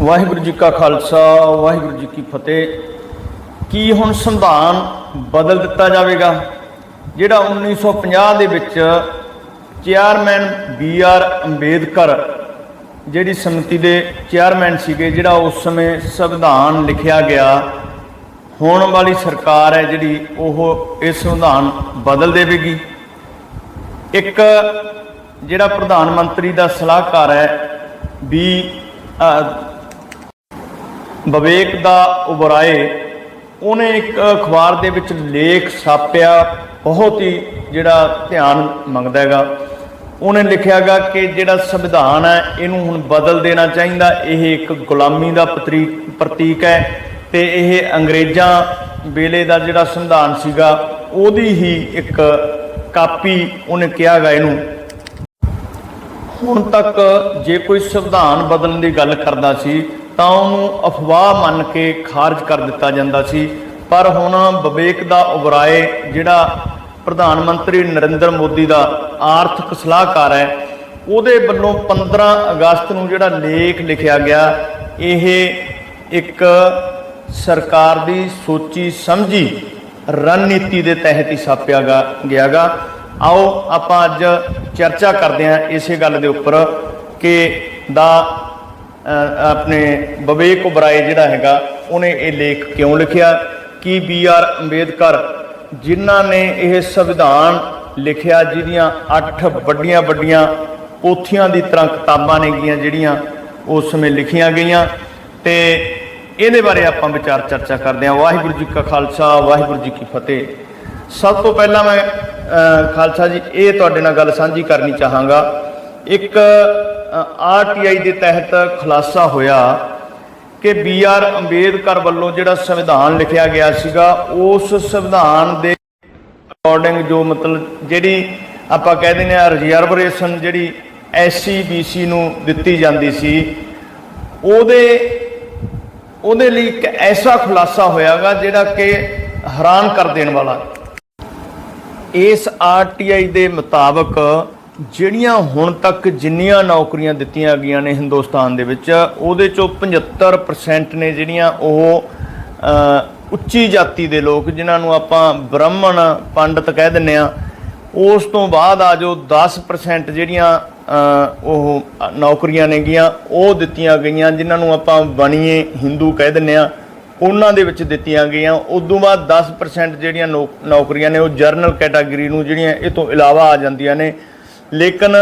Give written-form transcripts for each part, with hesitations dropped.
वाहिगुरू जी का खालसा वाहिगुरू जी की फतेह। की हुण संविधान बदल दिता जाएगा? जिहड़ा 1950 दे विच चेयरमैन BR अंबेडकर जिहड़ी समिति के चेयरमैन सीगे, जिहड़ा उस समय संविधान लिखिया गया, होने वाली सरकार है जिहड़ी ओह इस संविधान बदल देवेगी। एक जिहड़ा प्रधानमंत्री का सलाहकार है भी विवेक दा उबराए, उन्हें एक अखबार दे विच लेख छापिया, बहुत ही जिहड़ा ध्यान मंगदा हैगा। उन्हें लिखिया गा कि जिहड़ा संविधान है इनू हुण बदल देना चाहिए। यह एक गुलामी का प्रतीक है तो यह अंग्रेज़ां वेले का जिहड़ा संविधान सीगा उहदी ही एक कापी उन्हें कहा गा। इनू हुण तक जे कोई संविधान बदलने की गल करदा सी तां उहनूं अफवाह मन के खारिज कर दिता जांदा सी। पर हुण विवेक दा उबराए जिहड़ा प्रधानमंत्री नरेंद्र मोदी का आर्थिक सलाहकार है, उहदे वल्लों 15 अगस्त नूं जिहड़ा लेख लिखिया गया, यह एक सरकार की सोची समझी रणनीति के तहत ही छापिया गया गा। आओ आपां अज चर्चा करते हैं इस गल के उपर कि अपने विवेक उबराए जिहड़ा हैगा उन्हें ये लेख क्यों लिखिया, कि BR अंबेडकर जिन्हां ने यह संविधान लिखिया, जिहदियां 8 वड्डियां वड्डियां पोथियां दी तरह किताबां ने गियां जिहड़ियां उस समय लिखियां गईयां, ते इहदे बारे आपां विचार चर्चा करते हैं। वाहिगुरू जी का खालसा वाहिगुरू जी की फतेह। सब तो पहला मैं खालसा जी ये तुहाडे नाल गल साझी करनी चाहांगा। एक RTI के तहत खुलासा होया कि BR अंबेडकर वालों जिहड़ा संविधान लिखिया गया सीगा, उस संविधान के अकॉर्डिंग जो मतलब जिहड़ी आपां कह दिंदे आ रिजर्वेशन जिहड़ी SC BC नूं दित्ती जांदी सी, ਉਹਦੇ ਲਈ एक ऐसा खुलासा होयागा जिहड़ा कि हैरान कर देण वाला। इस RTI के मुताबक ਜਿਹੜੀਆਂ ਹੁਣ तक जिन्नियां नौकरियां दित्तियां गईयां ने हिंदुस्तान दे विच, ਉਹਦੇ चों 75% ने ਜਿਹੜੀਆਂ ਉਹ ਉੱਚੀ जाति के लोग जिन्हां नूं आपां ब्राह्मण पंडित कह दिंदे आ। उस तो बाद आ जो 10% ਜਿਹੜੀਆਂ ਉਹ नौकरियां ने गईयां ਉਹ ਦਿੱਤੀਆਂ गईयां, जिन्हां नूं आपां ਬਣੀਏ हिंदू कह दिंदे आ, ਉਹਨਾਂ ਦੇ ਵਿੱਚ ਦਿੱਤੀਆਂ ਗਈਆਂ। ਉਦੋਂ ਬਾਅਦ 10% ਜਿਹੜੀਆਂ ਨੌਕਰੀਆਂ ਨੇ ਉਹ ਜਰਨਲ ਕੈਟਾਗਰੀ ਨੂੰ ਜਿਹੜੀਆਂ ਇਹ ਤੋਂ ਇਲਾਵਾ ਆ ਜਾਂਦੀਆਂ ਨੇ। लेकिन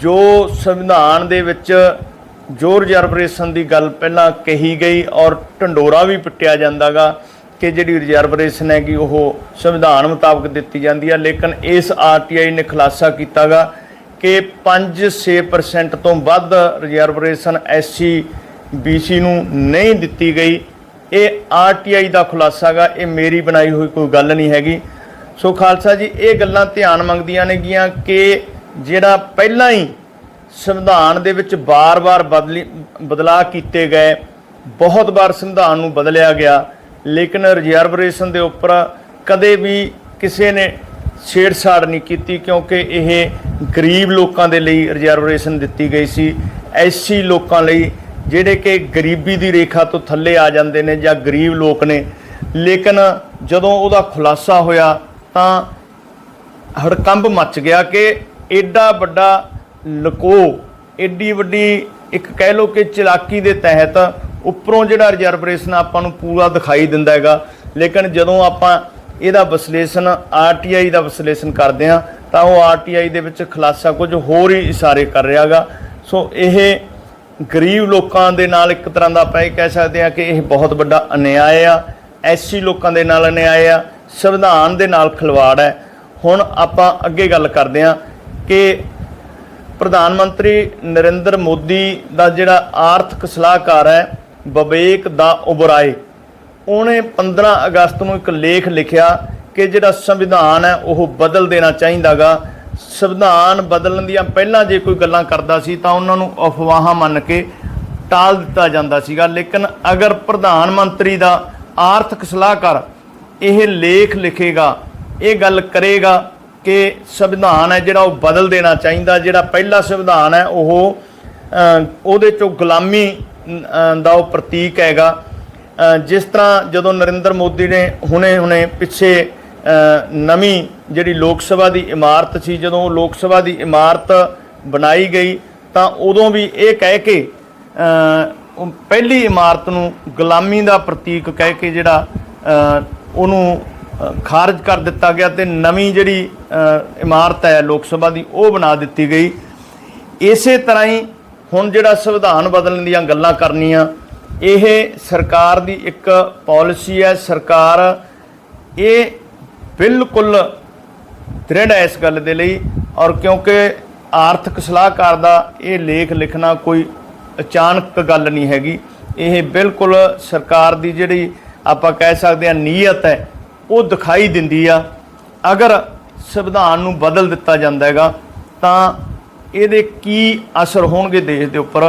जो संविधान दे विच जो रिजर्वेशन की गल पहला कही गई और ढंडोरा भी पिटिया जाता गा कि जिहड़ी रिजर्वेशन हैगी वो संविधान मुताबिक दित्ती जाती है, लेकिन इस RTI ने खुलासा किया गा कि 5-6% तो वध रिजर्वेशन SC BC नूं नहीं दित्ती गई। ये RTI का खुलासा गा, ये मेरी बनाई हुई कोई गल नहीं हैगी। सो खालसा जी ये गल्लां ध्यान मंगदियां ने गियां कि ਜਿਹੜਾ ਪਹਿਲਾਂ ही संविधान ਦੇ ਵਿੱਚ बार-बार बदलाव किए गए, बहुत बार संविधान ਨੂੰ बदलिया गया, लेकिन रिजर्वेशन के उपर कदे भी किसी ने छेड़छाड़ नहीं की, क्योंकि यह गरीब लोगों के लिए रिजर्वेशन दी गई सी। SC लोगों लिए ਜਿਹੜੇ कि गरीबी की रेखा तो थले आ जाते हैं या गरीब लोग ने। लेकिन जदों ਉਹਦਾ खुलासा होया तो हड़कंब मच गया कि एडा वड्डा लको, एडी वड्डी एक कह लो कि चलाकी के तहत उपरों जिहड़ा रिजर्वेशन आपां नूं पूरा दिखाई दिंदा हैगा, लेकिन जदों आपां इहदा विश्लेषण RTI का विश्लेषण करते हैं तो वह RTI दे विच खुलासा कुछ होर ही इशारे कर रहा गा। सो यह गरीब लोगों के नाल एक तरह का आपां कह सकते हैं कि यह बहुत बड़ा अन्याय आ, SC लोगों के नाल अन्याय आ, संविधान के नाल खिलवाड़ है। हुण आपां अगे गल करते हैं कि प्रधानमंत्री नरेंद्र मोदी का जिहड़ा आर्थिक सलाहकार है विवेक दा उबराए, उन्हें 15 अगस्त को एक लेख लिखिया कि जिहड़ा संविधान है वह बदल देना चाहिए गा। संविधान बदलण दियां पहलां जे कोई गल्लां करदा सी तां उन्हां नूं अफवाहां मन के टाल दिता जांदा सीगा, लेकिन अगर प्रधानमंत्री का आर्थिक सलाहकार यह लेख लिखेगा, ये गल करेगा कि संविधान है जिहड़ा बदल देना चाहिए, जिहड़ा पहला संविधान है वो ਉਹਦੇ ਚੋਂ गुलामी ਦਾ ਉਹ ਪ੍ਰਤੀਕ हैगा। जिस तरह जो नरेंद्र मोदी ने हुणे पिछे नवीं जिहड़ी लोक सभा की इमारत सी, जो लोक सभा की इमारत बनाई गई तो उदों भी ये कह के पहली इमारत नूं गुलामी का प्रतीक कह के जिहड़ा उहनूं खारिज कर दिता गया तो नवीं जिहड़ी इमारत है लोक सभा की वो बना दी गई। इस तरह ही हुण जिहड़ा संविधान बदलण दीयां गल्लां करनियां, यह सरकार की एक पॉलिसी है। सरकार ये बिल्कुल दृढ़ है इस गल दे लई, और क्योंकि आर्थिक सलाहकार का ये लेख लिखना कोई अचानक गल नहीं हैगी। ये बिल्कुल सरकार की जिहड़ी आपां कह सकते हैं नीयत है वो दिखाई दिंदी आ। अगर संविधान नूं बदल दिता जांदा हैगा तां ਇਹਦੇ ਕੀ असर होणगे देश के उपर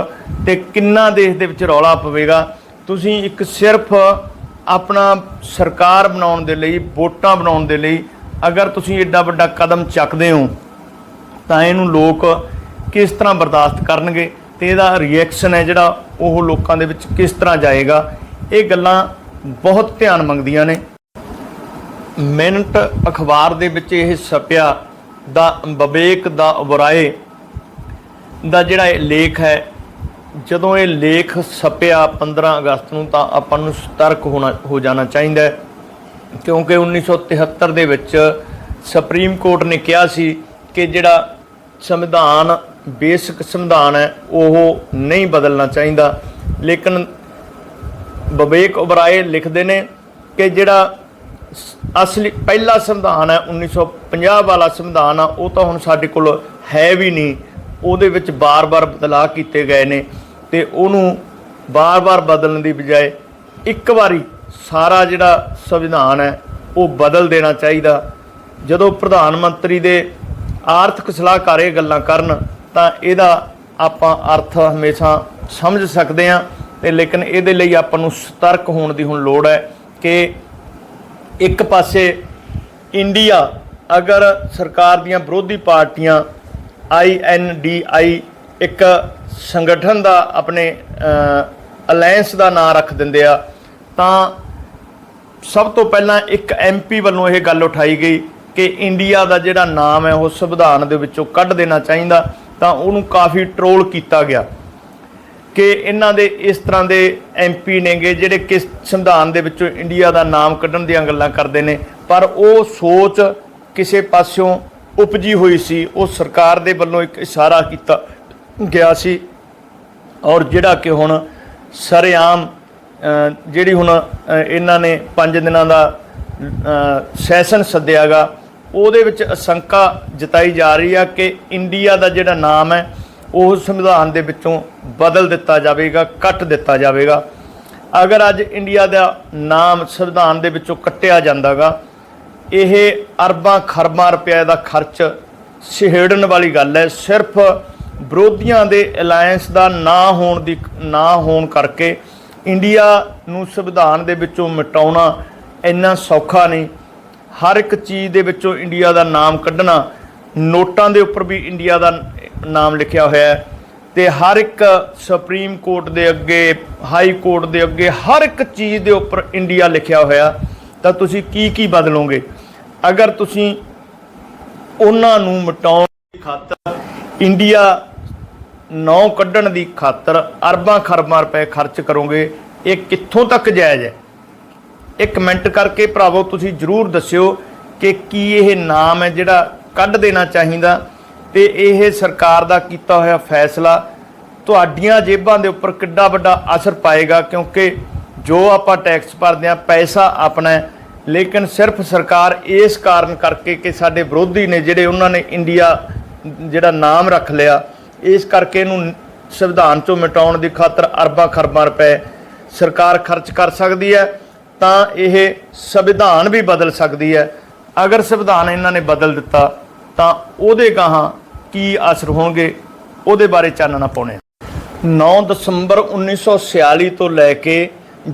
ते किन्ना देश दे विच रौला पवेगा। तुसीं एक सिर्फ अपना सरकार बनाउण दे लई, वोटां बनाउण दे लई अगर तुसीं एडा वड्डा कदम चकदे हो तां इहनूं लोक किस तरह बर्दाश्त करनगे ते इहदा रिएक्शन है जिहड़ा ओह लोकां दे विच किस तरह जाएगा। ये गल्लां बहुत ध्यान मंगदियां ने। मिनट अखबार दे विच इह छपिया दा विवेक दा उबराए ਦਾ ਜਿਹੜਾ ਇਹ ਲੇਖ ਹੈ, ਜਦੋਂ ਇਹ ਲੇਖ ਛਪਿਆ 15 ਅਗਸਤ ਨੂੰ ਤਾਂ ਆਪਾਂ ਨੂੰ ਸਤਰਕ ਹੋ ਜਾਣਾ ਚਾਹੀਦਾ ਹੈ, ਕਿਉਂਕਿ 1973 ਦੇ ਵਿੱਚ ਸੁਪਰੀਮ ਕੋਰਟ ਨੇ ਕਿਹਾ ਸੀ ਕਿ ਜਿਹੜਾ ਸੰਵਿਧਾਨ ਬੇਸਿਕ ਸੰਵਿਧਾਨ ਹੈ ਉਹ ਨਹੀਂ ਬਦਲਣਾ ਚਾਹੀਦਾ। ਲੇਕਿਨ ਵਿਵੇਕ ਉਬਰਾਏ ਲਿਖਦੇ ਨੇ ਕਿ ਜਿਹੜਾ ਅਸਲੀ ਪਹਿਲਾ ਸੰਵਿਧਾਨ ਹੈ 1950 ਵਾਲਾ ਸੰਵਿਧਾਨ ਆ ਉਹ ਤਾਂ ਹੁਣ ਸਾਡੇ ਕੋਲ ਹੈ ਵੀ ਨਹੀਂ। ਉਹਦੇ ਵਿੱਚ ਬਾਰ-ਬਾਰ ਬਦਲਾਅ ਕੀਤੇ ਗਏ ਨੇ ਤੇ ਉਹਨੂੰ ਬਾਰ-ਬਾਰ ਬਦਲਣ ਦੀ ਬਜਾਏ ਇੱਕ ਵਾਰੀ ਸਾਰਾ ਜਿਹੜਾ ਸੰਵਿਧਾਨ ਹੈ ਉਹ ਬਦਲ ਦੇਣਾ ਚਾਹੀਦਾ। ਜਦੋਂ ਪ੍ਰਧਾਨ ਮੰਤਰੀ ਦੇ ਆਰਥਿਕ ਸਲਾਹਕਾਰ ਇਹ ਗੱਲਾਂ ਕਰਨ ਤਾਂ ਇਹਦਾ ਆਪਾਂ ਅਰਥ ਹਮੇਸ਼ਾ ਸਮਝ ਸਕਦੇ ਹਾਂ ਤੇ ਲੇਕਿਨ ਇਹਦੇ ਲਈ ਆਪਾਂ ਨੂੰ ਸਤਰਕ ਹੋਣ ਦੀ ਹੁਣ ਲੋੜ ਹੈ ਕਿ ਇੱਕ ਪਾਸੇ ਇੰਡੀਆ अगर सरकार ਦੀਆਂ ਵਿਰੋਧੀ ਪਾਰਟੀਆਂ INDI एक संगठन का अपने अलायंस का नाम रख देंगे आ तो सब तो पहला एक MP वालों यह गल उठाई गई कि इंडिया का जिहड़ा नाम है वो संविधान दे विचों कढ़ देना चाहिए। तो उन्होंने काफ़ी ट्रोल किया गया कि इन्हां दे इस तरह के MP नेगे जिहड़े किस संविधान दे विचों इंडिया का नाम कढ़ण दीयां गल्लां करदे ने, पर वो सोच किसी पासों उपजी हुई सी। वो सरकार दे वल्लों एक इशारा किया गया सी और जिहड़ा कि हुण सरेआम जिहड़ी हुण इन्हां ने 5 दिनां दा सैशन सद्दिया गा ਉਹਦੇ ਵਿੱਚ ਆशंका जताई जा रही है कि इंडिया का जिहड़ा नाम है वो संविधान दे विचों बदल दिता जाएगा, कट दिता जाएगा। अगर अज इंडिया का नाम संविधान दे विचों कट्टिया जांदा गा, यह अरबां खरबां रुपए का खर्च छेड़न वाली गल है। सिर्फ विरोधियों के अलायंस का ना होण करके इंडिया नूं संविधान दे विचों मिटाउणा इन्ना सौखा नहीं। हर एक चीज़ दे विचों इंडिया का नाम कढ़ना, नोटां दे उपर भी इंडिया का नाम लिखिया होया है ते हर एक सुप्रीम कोर्ट दे अगे, हाई कोर्ट दे अगे हर एक चीज़ दे उपर इंडिया लिखिया होया। तो तुसीं की बदलोगे अगर तुसीं उन्हां नूं मिटाउण दी खातर इंडिया नौ कढ़ण दी खातर अरबां खरबां रुपए खर्च करोगे, ये कित्थों तक जायज़ है? एक कमेंट करके भरावो तुसीं जरूर दस्सिओ कि की यह नाम है जिहड़ा कढ़ देना चाहिए ते यह सरकार दा कीता होया फैसला तुहाडीआं जेबां दे उपर किड्डा वड्डा असर पाएगा। क्योंकि जो आपां टैक्स भरदे आ पैसा अपना है, लेकिन सिर्फ सरकार इस कारण करके कि साडे विरोधी ने जिहड़े उन्होंने इंडिया जिहड़ा नाम रख लिया, इस करके इहनूं संविधान चों मिटाउण दी खातर अरबां खरबां रुपए सरकार खर्च कर सकती है। तो यह संविधान भी बदल सकती है। अगर संविधान इन्होंने बदल दिता तो उहदे गाहां की असर होणगे उहदे बारे चानना पाउने। 9 दसंबर 1946 तो लैके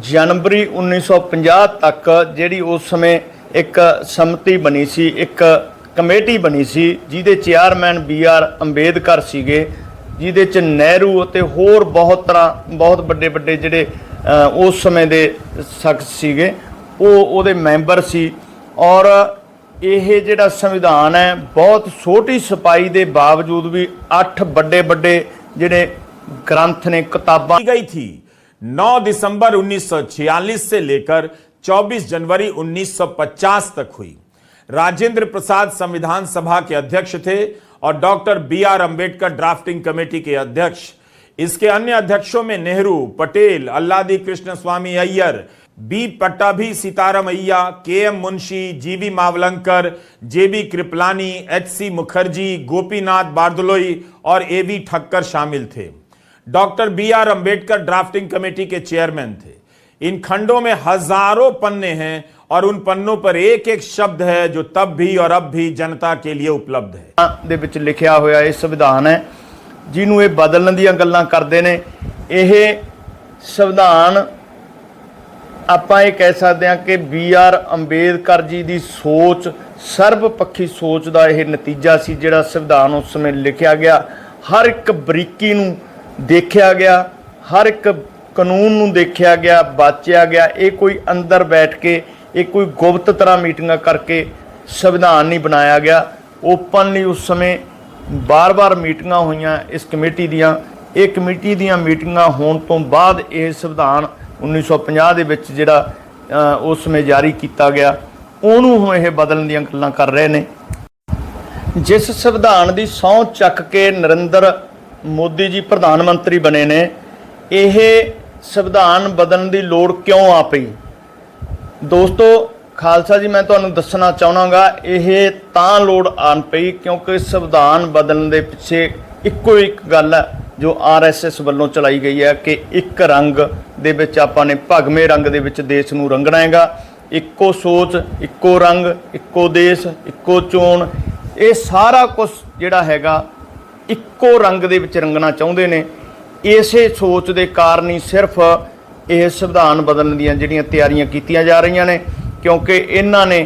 जनवरी 1950 तक जिहड़ी उस समय एक समति बनी सी, एक कमेटी बनी सी जिहदे चेयरमैन BR अंबेडकर सीगे ਜਿਹਦੇ 'ਚ ਨਹਿਰੂ ਅਤੇ ਹੋਰ ਬਹੁਤ ਵੱਡੇ ਜਿਹੜੇ ਉਸ ਸਮੇਂ ਦੇ ਸ਼ਖਸ ਸੀਗੇ ਉਹਦੇ ਮੈਂਬਰ ਸੀ। ਔਰ ਇਹ ਜਿਹੜਾ ਸੰਵਿਧਾन ਹੈ ਬਹੁਤ ਛੋਟੀ ਛਪਾਈ ਦੇ ਬਾਵਜੂਦ ਵੀ 8 ਵੱਡੇ ਜਿਹੜੇ ग्रंथ ने किताबें गई थी। 9 दिसंबर 1946 से लेकर 24 जनवरी 1950 तक हुई। राजेंद्र प्रसाद संविधान सभा के अध्यक्ष थे और doctor BR Ambedkar drafting committee के अध्यक्ष। इसके अन्य अध्यक्षों में नेहरू, पटेल, अल्लादी कृष्ण स्वामी अय्यर, B पट्टाभी सीताराम अय्या, KM Munshi, GV Mavalankar, JB Kripalani, HC Mukherjee, Gopinath Bordoloi और AV ठक्कर शामिल थे। Doctor BR Ambedkar drafting committee के चेयरमैन थे। इन खंडों में हजारों पन्ने हैं और उन पन्नों पर एक एक शब्द है जो तब भी और अब भी जनता के लिए उपलब्ध है। ਦੇ ਵਿੱਚ ਲਿਖਿਆ ਹੋਇਆ ਇਹ ਸੰਵਿਧਾਨ ਹੈ ਜਿਹਨੂੰ ਇਹ ਬਦਲਣ ਦੀਆਂ ਗੱਲਾਂ ਕਰਦੇ ਨੇ। ਇਹ ਸੰਵਿਧਾਨ ਆਪਾਂ ਇਹ ਕਹਿ ਸਕਦੇ ਹਾਂ ਕਿ BR ਅੰਬੇਦਕਰ ਜੀ ਦੀ ਸੋਚ, ਸਰਬਪੱਖੀ ਸੋਚ ਦਾ ਇਹ ਨਤੀਜਾ ਸੀ ਜਿਹੜਾ ਸੰਵਿਧਾਨ ਉਸ ਸਮੇਂ ਲਿਖਿਆ ਗਿਆ। ਹਰ ਇੱਕ ਬਰੀਕੀ ਨੂੰ ਦੇਖਿਆ ਗਿਆ, हर एक कानून नूं देखिया गया, बाचिया गया। ये कोई अंदर बैठ के ये कोई गुप्त तरह मीटिंग करके संविधान नहीं बनाया गया। ओपनली उस समय बार बार मीटिंग हुई इस कमेटी दियाँ। ये कमेटी दियाँ मीटिंग होने तो बाद ये संविधान 1950 दे विच जिहड़ा उस समय जारी किया गया उहनूं हुण ये बदलण दीयां गल्लां कर रहे ने। जिस संविधान की सौं चक के नरेंद्र मोदी जी प्रधानमंत्री बने ने, यह संविधान बदलने की लोड़ क्यों आ पई? दोस्तों खालसा जी मैं तुहानूं दसना चाहनागा यह तां लोड़ आन पई क्योंकि संविधान बदलने के पिछे इक्को एक गल है जो RSS वालों चलाई गई है कि एक रंग दे विच आपां ने भगवे रंग दे विच देश नूं रंगना हैगा। इक्को सोच, इक्को रंग, इक्को देश, इक्को चोण, ये सारा कुछ जिहड़ा हैगा इक्को रंग दे विच रंगना चाहुंदे ने। इसे सोच के कारण ही सिर्फ यह संविधान बदलने दीयां जिहड़ियां तैयारियां कीतियां जा रही ने क्योंकि इन्हां ने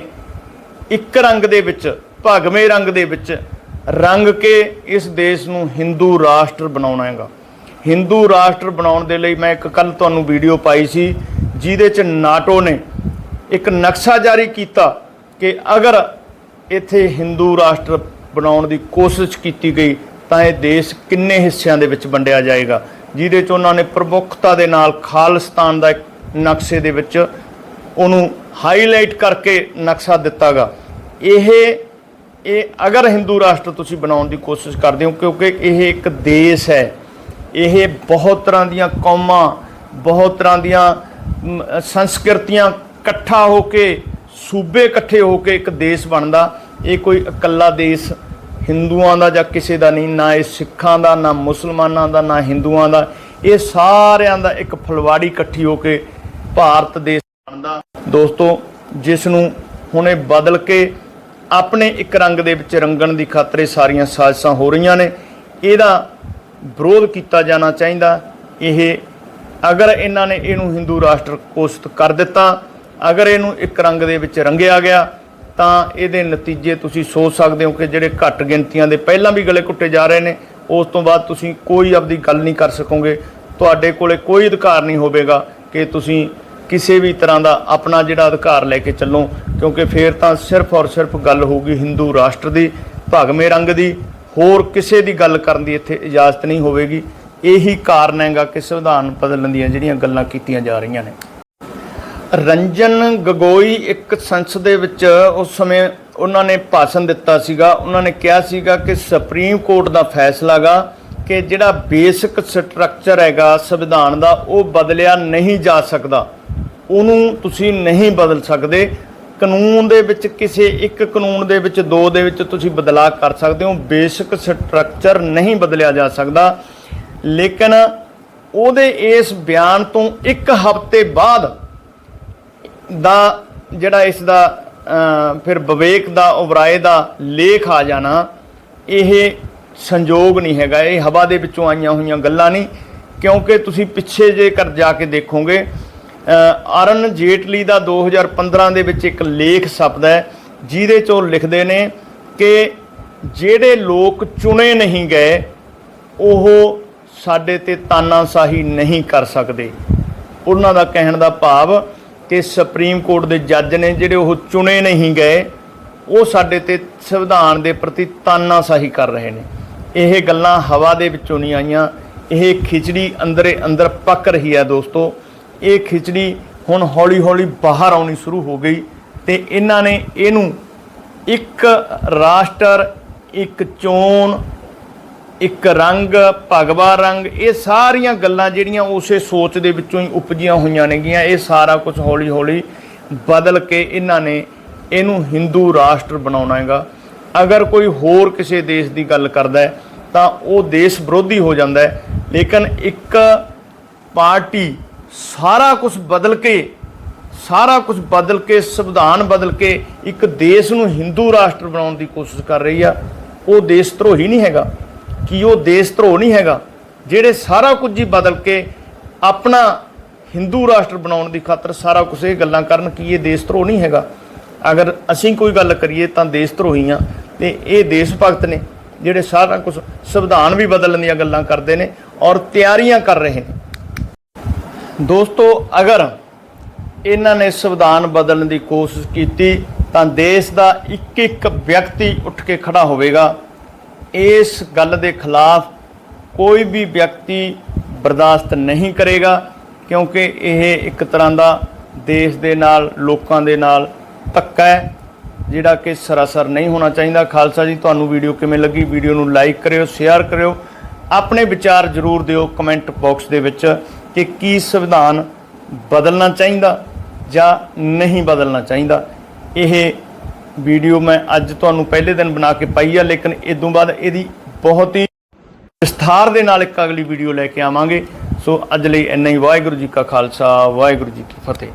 एक रंग दे विच भगवे रंग दे विच रंग के इस देश नूं हिंदू राष्ट्र बनाउणा हैगा। हिंदू राष्ट्र बनाउण दे लई मैं एक कल तुहानूं वीडियो पाई सी जिहदे च नाटो ने एक नक्शा जारी किया कि अगर इत्थे हिंदू राष्ट्र बनाउण दी कोशिश की गई तो यह देश किन्ने हिस्सों के विच वंडिया जाएगा, जिहदे च उन्होंने प्रमुखता दे नाल खालिस्तान का एक नक्शे दे विच उहनूं हाईलाइट करके नक्शा दिता गा। ये अगर हिंदू राष्ट्र तुसीं बनाउण दी कोशिश करदे हो क्योंकि यह एक देश है, यह बहुत तरह दीयां कौमां, बहुत तरह दीयां संस्कृतियां इकट्ठा होके सूबे इकट्ठे होके एक देश बनदा। ये कोई इकल्ला देश हिंदुआं दा जां किसी दा नहीं, ना ये सिखां दा, ना मुसलमानां दा, ना हिंदुआं दा, ये सारियां दा एक फलवाड़ी इकट्ठी होके भारत देश बनदा। दोस्तों जिसनूं हुणे बदल के अपने एक रंग दे विच रंगण दी खातर सारियां साजिशां हो रही ने, इहदा विरोध किया जाना चाहिए। यह अगर इन्हां ने इहनूं हिंदू राष्ट्र घोषित कर दिता, अगर इहनूं एक रंग दे विच रंगिया गया तो ये नतीजे तुसी सोच सकते हो कि जिहड़े घट गिनतियां दे पहलां भी गले घुट्टे जा रहे हैं उस तो बाद तुसी कोई अपनी गल नहीं कर सकोगे। तुहाडे कोले कोई अधिकार नहीं होवेगा कि तुसी किसी भी तरह का अपना जिहड़ा अधिकार लैके चलो क्योंकि फिर तो सिर्फ और सिर्फ गल होगी हिंदू राष्ट्र की, भगवे रंग की, होर किसी की गल करन दी इत्थे इजाजत नहीं होवेगी। यही कारण हैगा कि संविधान बदलण दीयां जिहड़ियां गल्लां कीतियां जा रही ने। रंजन गगोई एक संसद दे विच उस समय उन्होंने भाषण दिता सीगा। उन्होंने कहा सीगा कि सुप्रीम कोर्ट का फैसला गा कि जिहड़ा बेसिक स्ट्रक्चर हैगा संविधान का वो बदलिया नहीं जा सकता, उन्हों तुसी नहीं बदल सकते। कानून दे विच किसी एक कानून दे विच दो दे विच तुसी बदलाव कर सकते हो, बेसिक स्ट्रक्चर नहीं बदलिया जा सकता। लेकिन उहदे इस बयान तो एक हफ्ते बाद दा जिहड़ा इसदा फिर विवेक दा उबराए दा लेख आ जाना यह संजोग नहीं हैगा, ये हवा दे विचों आईयां होईयां गल्लां नहीं। क्योंकि तुसी पिछे जेकर जाके देखोगे अरुण जेटली दा 2015 दे विच एक लेख छपदा है जिहदे चों लिखदे ने कि जिहड़े लोग चुने नहीं गए ਉਹ ਸਾਡੇ ਤੇ ਤਾਨਾਸ਼ਾਹੀ ਨਹੀਂ ਕਰ ਸਕਦੇ। ਉਹਨਾਂ ਦਾ ਕਹਿਣ ਦਾ ਭਾਵ ਕਿ ਸੁਪਰੀਮ ਕੋਰਟ ਦੇ ਜੱਜ ਨੇ ਜਿਹੜੇ ਉਹ ਚੁਣੇ ਨਹੀਂ ਗਏ, ਉਹ ਸਾਡੇ ਤੇ ਸੰਵਿਧਾਨ ਦੇ ਪ੍ਰਤੀ ਤਾਨਾਸ਼ਾਹੀ ਕਰ ਰਹੇ ਨੇ। ਇਹ ਗੱਲਾਂ ਹਵਾ ਦੇ ਵਿੱਚੋਂ ਨਹੀਂ ਆਈਆਂ, ਇਹ ਖਿਚੜੀ ਅੰਦਰੇ ਅੰਦਰ ਪੱਕ ਰਹੀ ਹੈ ਦੋਸਤੋ। ਇਹ ਖਿਚੜੀ ਹੁਣ ਹੌਲੀ ਹੌਲੀ ਬਾਹਰ ਆਉਣੀ ਸ਼ੁਰੂ ਹੋ ਗਈ ਤੇ ਇਹਨਾਂ ਨੇ ਇਹਨੂੰ ਇੱਕ ਰਾਸ਼ਟਰ, ਇੱਕ ਚੋਣ, ਇੱਕ ਰੰਗ, ਭਗਵਾ ਰੰਗ, ਇਹ ਸਾਰੀਆਂ ਗੱਲਾਂ ਜਿਹੜੀਆਂ ਉਸੇ ਸੋਚ ਦੇ ਵਿੱਚੋਂ ਹੀ ਉਪਜੀਆਂ ਹੋਈਆਂ ਨੇਗੀਆਂ, ਇਹ ਸਾਰਾ ਕੁਝ ਹੌਲੀ ਹੌਲੀ ਬਦਲ ਕੇ ਇਹਨਾਂ ਨੇ ਇਹਨੂੰ ਹਿੰਦੂ ਰਾਸ਼ਟਰ ਬਣਾਉਣਾ ਹੈਗਾ। ਅਗਰ ਕੋਈ ਹੋਰ ਕਿਸੇ ਦੇਸ਼ ਦੀ ਗੱਲ ਕਰਦਾ ਹੈ ਤਾਂ ਉਹ ਦੇਸ਼ ਵਿਰੋਧੀ ਹੋ ਜਾਂਦਾ ਹੈ, ਲੇਕਿਨ ਇੱਕ ਪਾਰਟੀ ਸਾਰਾ ਕੁਝ ਬਦਲ ਕੇ ਸੰਵਿਧਾਨ ਬਦਲ ਕੇ ਇੱਕ ਦੇਸ਼ ਨੂੰ ਹਿੰਦੂ ਰਾਸ਼ਟਰ ਬਣਾਉਣ ਦੀ ਕੋਸ਼ਿਸ਼ ਕਰ ਰਹੀ ਆ। ਉਹ ਦੇਸ਼ ਧਰੋਹੀ ਨਹੀਂ ਹੈਗਾ? ਕੀ ਉਹ ਦੇਸ਼ ਧਰੋਹ ਨਹੀਂ ਹੈਗਾ ਜਿਹੜੇ ਸਾਰਾ ਕੁਝ ਹੀ ਬਦਲ ਕੇ ਆਪਣਾ ਹਿੰਦੂ ਰਾਸ਼ਟਰ ਬਣਾਉਣ ਦੀ ਖਾਤਰ ਸਾਰਾ ਕੁਝ ਇਹ ਗੱਲਾਂ ਕਰਨ? ਕੀ ਇਹ ਦੇਸ਼ ਧਰੋਹ ਨਹੀਂ ਹੈਗਾ? ਅਗਰ ਅਸੀਂ ਕੋਈ ਗੱਲ ਕਰੀਏ ਤਾਂ ਦੇਸ਼ ਧਰੋਹੀ ਆ ਤੇ ਇਹ ਦੇਸ਼ ਭਗਤ ਨੇ ਜਿਹੜੇ ਸਾਰਾ ਕੁਝ ਸੰਵਿਧਾਨ ਵੀ ਬਦਲਣ ਦੀਆਂ ਗੱਲਾਂ ਕਰਦੇ ਨੇ ਔਰ ਤਿਆਰੀਆਂ ਕਰ ਰਹੇ ਨੇ। ਦੋਸਤੋ, ਅਗਰ ਇਹਨਾਂ ਨੇ ਸੰਵਿਧਾਨ ਬਦਲਣ ਦੀ ਕੋਸ਼ਿਸ਼ ਕੀਤੀ ਤਾਂ ਦੇਸ਼ ਦਾ ਇੱਕ ਇੱਕ ਵਿਅਕਤੀ ਉੱਠ ਕੇ ਖੜਾ ਹੋਵੇਗਾ। ਇਸ ਗੱਲ ਦੇ ਖਿਲਾਫ ਕੋਈ ਵੀ ਵਿਅਕਤੀ ਬਰਦਾਸ਼ਤ ਨਹੀਂ ਕਰੇਗਾ, ਕਿਉਂਕਿ ਇਹ ਇੱਕ ਤਰ੍ਹਾਂ ਦਾ ਦੇਸ਼ ਦੇ ਨਾਲ, ਲੋਕਾਂ ਦੇ ਨਾਲ ਧੱਕਾ ਹੈ ਜਿਹੜਾ ਕਿ ਸਰਾਸਰ ਨਹੀਂ ਹੋਣਾ ਚਾਹੀਦਾ। ਖਾਲਸਾ ਜੀ, ਤੁਹਾਨੂੰ ਵੀਡੀਓ ਕਿਵੇਂ ਲੱਗੀ? ਵੀਡੀਓ ਨੂੰ ਲਾਈਕ ਕਰਿਓ, ਸ਼ੇਅਰ ਕਰਿਓ, ਆਪਣੇ ਵਿਚਾਰ ਜ਼ਰੂਰ ਦਿਓ ਕਮੈਂਟ ਬਾਕਸ ਦੇ ਵਿੱਚ ਕਿ ਕੀ ਸੰਵਿਧਾਨ ਬਦਲਣਾ ਚਾਹੀਦਾ ਜਾਂ ਨਹੀਂ ਬਦਲਣਾ ਚਾਹੀਦਾ। ਇਹ ਵੀਡੀਓ ਮੈਂ ਅੱਜ ਤੁਹਾਨੂੰ ਪਹਿਲੇ ਦਿਨ ਬਣਾ ਕੇ ਪਾਈ ਆ, ਲੇਕਿਨ ਇਸ ਤੋਂ ਬਾਅਦ ਇਹਦੀ ਬਹੁਤ ਹੀ ਵਿਸਥਾਰ ਦੇ ਨਾਲ ਇੱਕ ਅਗਲੀ ਵੀਡੀਓ ਲੈ ਕੇ ਆਵਾਂਗੇ। ਸੋ ਅੱਜ ਲਈ ਇੰਨਾ ਹੀ। ਵਾਹਿਗੁਰੂ ਜੀ ਕਾ ਖਾਲਸਾ, ਵਾਹਿਗੁਰੂ ਜੀ ਕੀ ਫਤਿਹ।